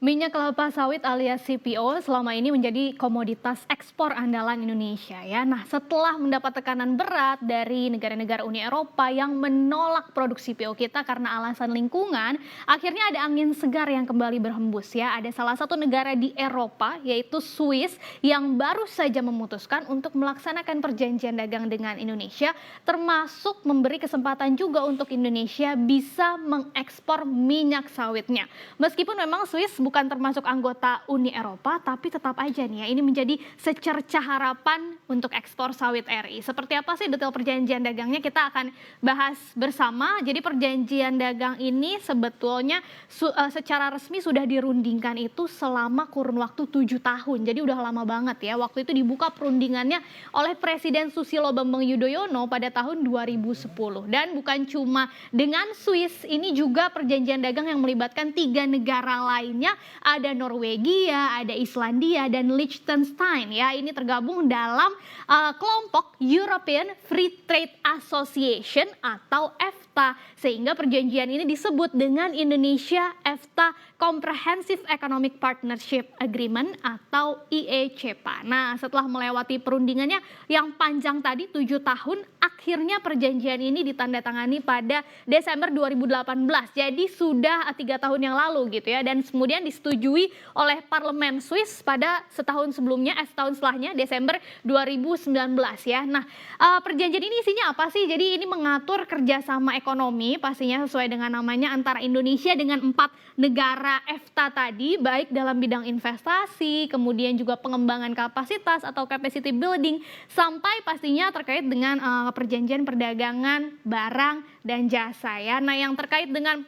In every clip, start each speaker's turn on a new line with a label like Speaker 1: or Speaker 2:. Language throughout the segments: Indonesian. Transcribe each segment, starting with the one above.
Speaker 1: Minyak kelapa sawit alias CPO selama ini menjadi komoditas ekspor andalan Indonesia ya. Nah, setelah mendapat tekanan berat dari negara-negara Uni Eropa yang menolak produk CPO kita karena alasan lingkungan, akhirnya ada angin segar yang kembali berhembus ya. Ada salah satu negara di Eropa yaitu Swiss yang baru saja memutuskan untuk melaksanakan perjanjian dagang dengan Indonesia, termasuk memberi kesempatan juga untuk Indonesia bisa mengekspor minyak sawitnya. Meskipun memang Swiss bukan termasuk anggota Uni Eropa, tapi tetap aja nih ya, ini menjadi secerca harapan untuk ekspor sawit RI. Seperti apa sih detail perjanjian dagangnya, kita akan bahas bersama. Jadi perjanjian dagang ini sebetulnya secara resmi sudah dirundingkan itu selama kurun waktu 7 tahun. Jadi udah lama banget ya. Waktu itu dibuka perundingannya oleh Presiden Susilo Bambang Yudhoyono pada tahun 2010. Dan bukan cuma dengan Swiss, ini juga perjanjian dagang yang melibatkan 3 negara lainnya, ada Norwegia, ada Islandia, dan Liechtenstein ya. Ini tergabung dalam kelompok European Free Trade Association atau EFTA, sehingga perjanjian ini disebut dengan Indonesia EFTA Comprehensive Economic Partnership Agreement atau IECPA. Nah, setelah melewati perundingannya yang panjang tadi 7 tahun, akhirnya perjanjian ini ditandatangani pada Desember 2018. Jadi sudah 3 tahun yang lalu gitu ya, dan kemudian disetujui oleh Parlemen Swiss pada setahun setelahnya Desember 2019 ya. Nah, perjanjian ini isinya apa sih? Jadi ini mengatur kerjasama ekonomi pastinya sesuai dengan namanya antara Indonesia dengan 4 negara EFTA tadi, baik dalam bidang investasi, kemudian juga pengembangan kapasitas atau capacity building, sampai pastinya terkait dengan perjanjian perdagangan barang dan jasa ya. Nah, yang terkait dengan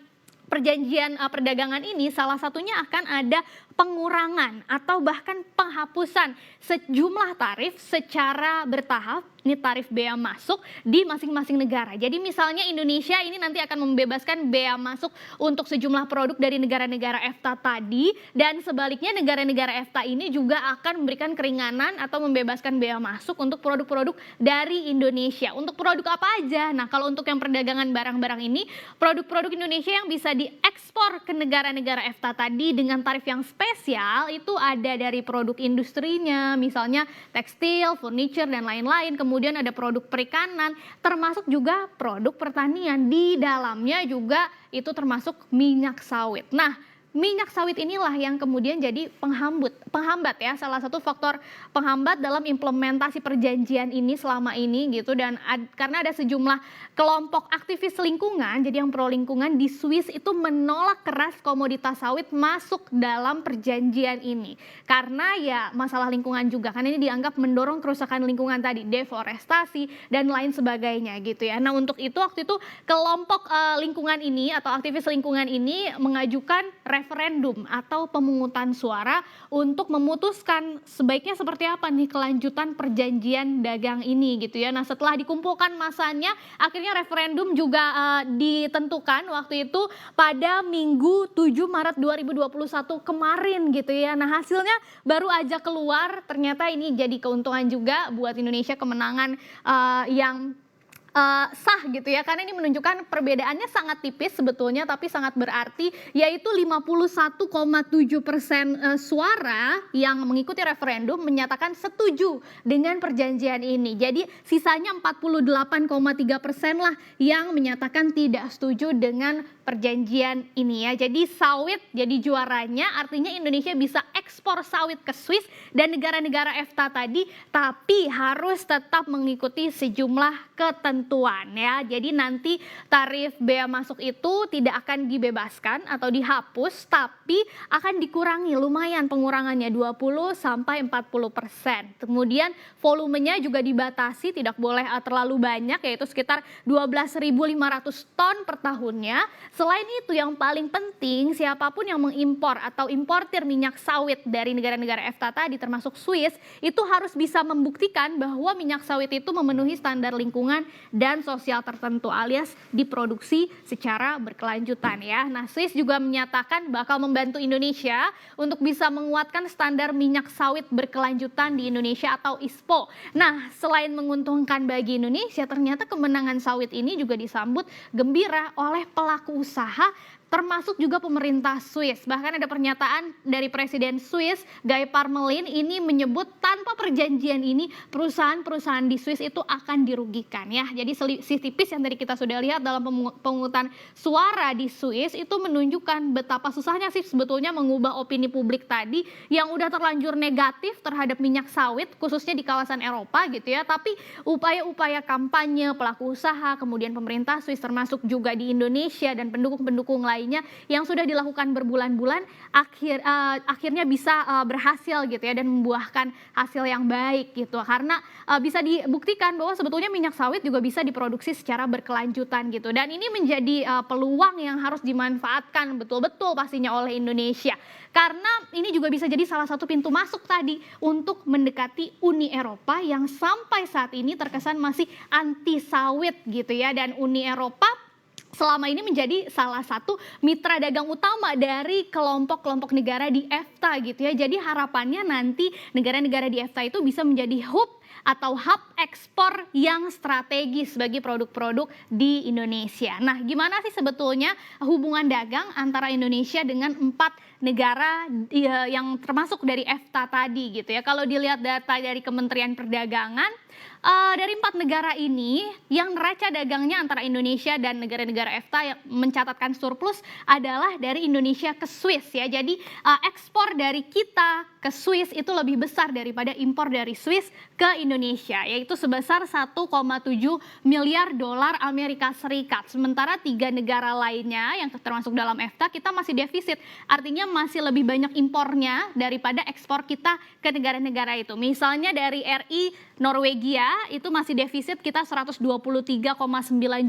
Speaker 1: perjanjian perdagangan ini salah satunya akan ada pengurangan atau bahkan penghapusan sejumlah tarif secara bertahap. Ini tarif bea masuk di masing-masing negara. Jadi misalnya Indonesia ini nanti akan membebaskan bea masuk untuk sejumlah produk dari negara-negara EFTA tadi, dan sebaliknya negara-negara EFTA ini juga akan memberikan keringanan atau membebaskan bea masuk untuk produk-produk dari Indonesia. Untuk produk apa aja? Nah, kalau untuk yang perdagangan barang-barang ini, produk-produk Indonesia yang bisa diekspor ke negara-negara EFTA tadi dengan tarif yang spesial itu ada dari produk industrinya, misalnya tekstil, furniture, dan lain-lain. Kemudian ada produk perikanan, termasuk juga produk pertanian. Di dalamnya juga itu termasuk minyak sawit. Nah, minyak sawit inilah yang kemudian jadi penghambat ya, salah satu faktor penghambat dalam implementasi perjanjian ini selama ini gitu. Dan karena ada sejumlah kelompok aktivis lingkungan, jadi yang pro lingkungan di Swiss itu menolak keras komoditas sawit masuk dalam perjanjian ini. Karena ya masalah lingkungan juga, karena ini dianggap mendorong kerusakan lingkungan tadi, deforestasi dan lain sebagainya gitu ya. Nah, untuk itu waktu itu kelompok lingkungan ini atau aktivis lingkungan ini mengajukan referendum atau pemungutan suara untuk memutuskan sebaiknya seperti apa nih kelanjutan perjanjian dagang ini gitu ya. Nah, setelah dikumpulkan masanya, akhirnya referendum juga ditentukan waktu itu pada Minggu 7 Maret 2021 kemarin gitu ya. Nah, hasilnya baru aja keluar, ternyata ini jadi keuntungan juga buat Indonesia, kemenangan yang sah gitu ya, karena ini menunjukkan perbedaannya sangat tipis sebetulnya tapi sangat berarti, yaitu 51,7% suara yang mengikuti referendum menyatakan setuju dengan perjanjian ini. Jadi sisanya 48,3% lah yang menyatakan tidak setuju dengan perjanjian ini ya. Jadi sawit jadi juaranya, artinya Indonesia bisa ekspor sawit ke Swiss dan negara-negara EFTA tadi, tapi harus tetap mengikuti sejumlah ketentuan ya. Jadi nanti tarif bea masuk itu tidak akan dibebaskan atau dihapus, tapi akan dikurangi lumayan pengurangannya 20 sampai 40%. Kemudian volumenya juga dibatasi, tidak boleh terlalu banyak, yaitu sekitar 12.500 ton per tahunnya. Selain itu yang paling penting, siapapun yang mengimpor atau importir minyak sawit dari negara-negara EFTA tadi termasuk Swiss, itu harus bisa membuktikan bahwa minyak sawit itu memenuhi standar lingkungan dan sosial tertentu alias diproduksi secara berkelanjutan ya. Nah, Swiss juga menyatakan bakal membantu Indonesia untuk bisa menguatkan standar minyak sawit berkelanjutan di Indonesia atau ISPO. Nah, selain menguntungkan bagi Indonesia, ternyata kemenangan sawit ini juga disambut gembira oleh pelaku usaha termasuk juga pemerintah Swiss. Bahkan ada pernyataan dari Presiden Swiss, Guy Parmelin, ini menyebut tanpa perjanjian ini perusahaan-perusahaan di Swiss itu akan dirugikan ya. Jadi selisih tipis yang tadi kita sudah lihat dalam pemungutan suara di Swiss itu menunjukkan betapa susahnya sih sebetulnya mengubah opini publik tadi yang udah terlanjur negatif terhadap minyak sawit khususnya di kawasan Eropa gitu ya. Tapi upaya-upaya kampanye pelaku usaha, kemudian pemerintah Swiss termasuk juga di Indonesia dan pendukung-pendukung lainnya yang sudah dilakukan berbulan-bulan akhirnya bisa berhasil gitu ya dan membuahkan hasil yang baik gitu. Karena bisa dibuktikan bahwa sebetulnya minyak sawit juga bisa diproduksi secara berkelanjutan gitu. Dan ini menjadi peluang yang harus dimanfaatkan betul-betul pastinya oleh Indonesia. Karena ini juga bisa jadi salah satu pintu masuk tadi untuk mendekati Uni Eropa yang sampai saat ini terkesan masih anti sawit gitu ya. Dan Uni Eropa selama ini menjadi salah satu mitra dagang utama dari kelompok-kelompok negara di EFTA gitu ya. Jadi harapannya nanti negara-negara di EFTA itu bisa menjadi hub atau hub ekspor yang strategis bagi produk-produk di Indonesia. Nah, gimana sih sebetulnya hubungan dagang antara Indonesia dengan 4 negara yang termasuk dari EFTA tadi gitu ya. Kalau dilihat data dari Kementerian Perdagangan, dari 4 negara ini yang neraca dagangnya antara Indonesia dan negara-negara EFTA yang mencatatkan surplus adalah dari Indonesia ke Swiss ya. Jadi ekspor dari kita ke Swiss itu lebih besar daripada impor dari Swiss ke Indonesia, yaitu sebesar 1,7 miliar dolar Amerika Serikat. Sementara 3 negara lainnya yang termasuk dalam EFTA kita masih defisit, artinya masih lebih banyak impornya daripada ekspor kita ke negara-negara itu. Misalnya dari RI Norwegia itu masih defisit kita 123,9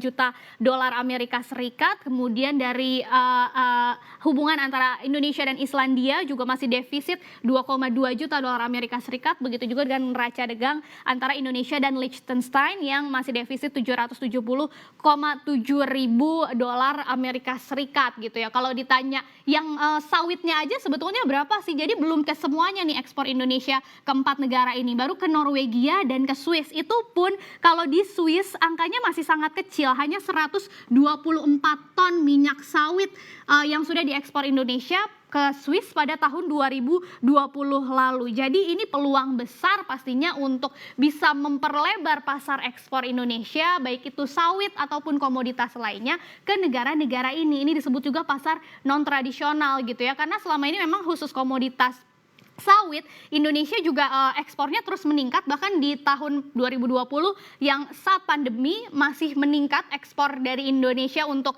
Speaker 1: juta dolar Amerika Serikat. Kemudian dari hubungan antara Indonesia dan Islandia juga masih defisit 2,2 juta dolar Amerika Serikat. Begitu juga dengan neraca dagang antara Indonesia dan Liechtenstein yang masih defisit 770,7 ribu dolar Amerika Serikat gitu ya. Kalau ditanya yang sawitnya aja sebetulnya berapa sih? Jadi belum ke semuanya nih ekspor Indonesia ke 4 negara ini, baru ke Norwegia dan ke Swiss. Itu pun kalau di Swiss angkanya masih sangat kecil, hanya 124 ton minyak sawit yang sudah diekspor Indonesia ke Swiss pada tahun 2020 lalu. Jadi ini peluang besar pastinya untuk bisa memperlebar pasar ekspor Indonesia, baik itu sawit ataupun komoditas lainnya ke negara-negara ini. Ini disebut juga pasar non-tradisional gitu ya, karena selama ini memang khusus komoditas sawit, Indonesia juga ekspornya terus meningkat, bahkan di tahun 2020 yang saat pandemi masih meningkat ekspor dari Indonesia untuk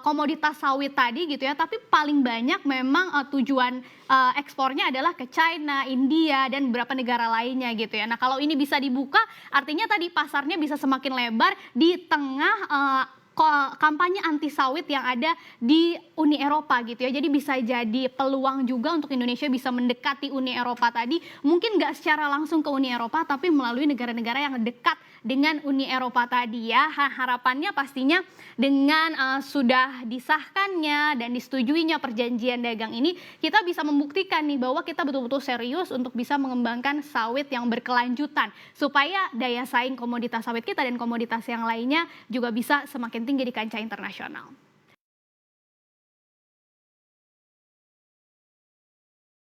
Speaker 1: komoditas sawit tadi gitu ya, tapi paling banyak memang tujuan ekspornya adalah ke China, India, dan beberapa negara lainnya gitu ya. Nah, kalau ini bisa dibuka, artinya tadi pasarnya bisa semakin lebar di tengah kampanye anti sawit yang ada di Uni Eropa gitu ya. Jadi bisa jadi peluang juga untuk Indonesia bisa mendekati Uni Eropa tadi. Mungkin nggak secara langsung ke Uni Eropa, tapi melalui negara-negara yang dekat dengan Uni Eropa tadi ya. Harapannya pastinya dengan sudah disahkannya dan disetujuinya perjanjian dagang ini, kita bisa membuktikan nih bahwa kita betul-betul serius untuk bisa mengembangkan sawit yang berkelanjutan. Supaya daya saing komoditas sawit kita dan komoditas yang lainnya juga bisa semakin tinggi di kancah internasional.